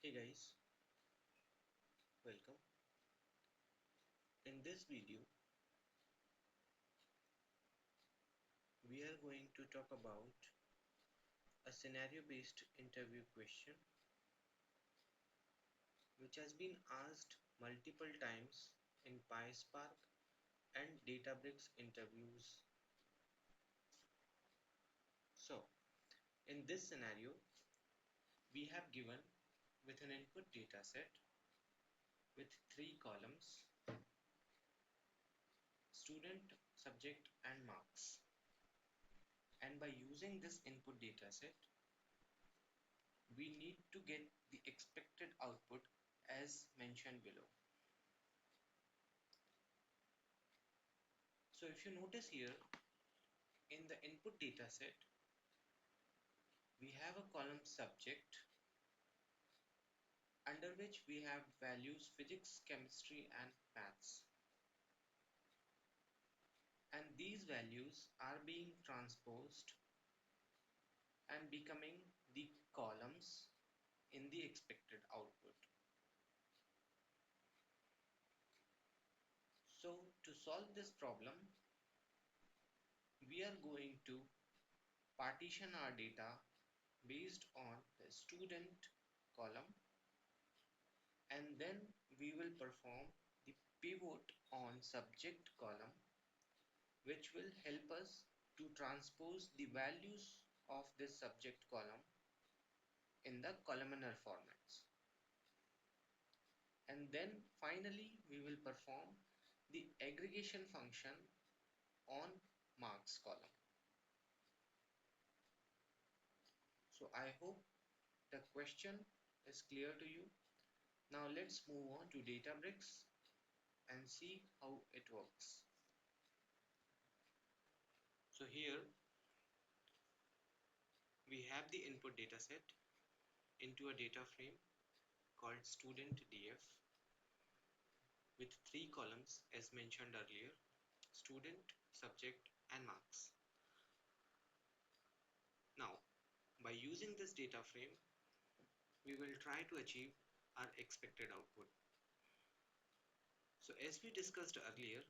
Hey guys, welcome. In this video, we are going to talk about a scenario-based interview question which has been asked multiple times in pyspark and Databricks interviews. So, in this scenario, we have given with an input data set with three columns: student, subject, and marks. And by using this input data set, we need to get the expected output as mentioned below. So if you notice here in the input data set, we have a column subject under which we have values physics, chemistry and maths. And these values are being transposed and becoming the columns in the expected output. So to solve this problem, we are going to partition our data based on the student column, and then we will perform the pivot on subject column, which will help us to transpose the values of this subject column in the columnar formats. And then finally we will perform the aggregation function on marks column. So I hope the question is clear to you. Now let's move on to Databricks and see how it works. So here we have the input data set into a data frame called student df with three columns as mentioned earlier: student, subject and marks. Now by using this data frame, we will try to achieve our expected output. So as we discussed earlier,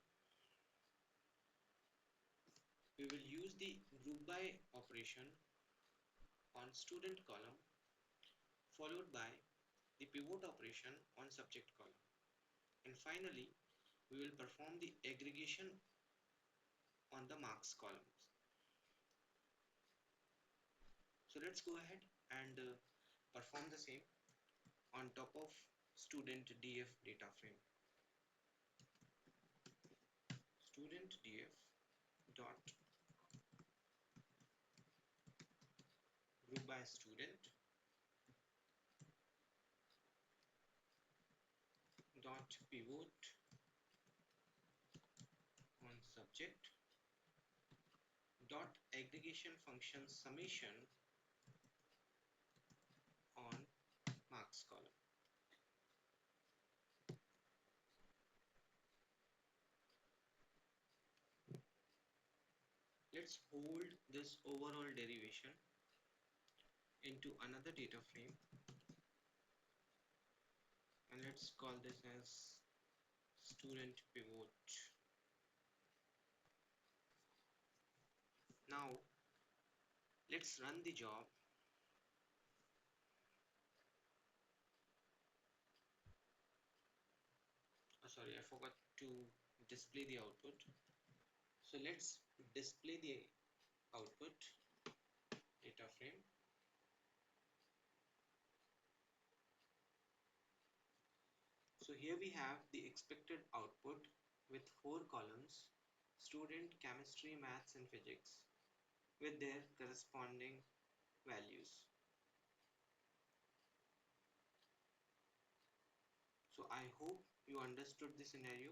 we will use the group by operation on student column followed by the pivot operation on subject column, and finally we will perform the aggregation on the marks columns. So let's go ahead and perform the same on top of student df data frame. Student df dot group by student dot pivot on subject dot aggregation function summation on marks column. Let's hold this overall derivation into another data frame, and let's call this as student pivot. Now let's run the job. Sorry, I forgot to display the output. So let's display the output data frame. So here we have the expected output with four columns: student, chemistry, maths and physics, with their corresponding values. So I hope you understood the scenario.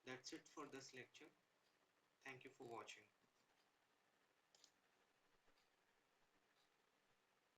That's it for this lecture. Thank you for watching.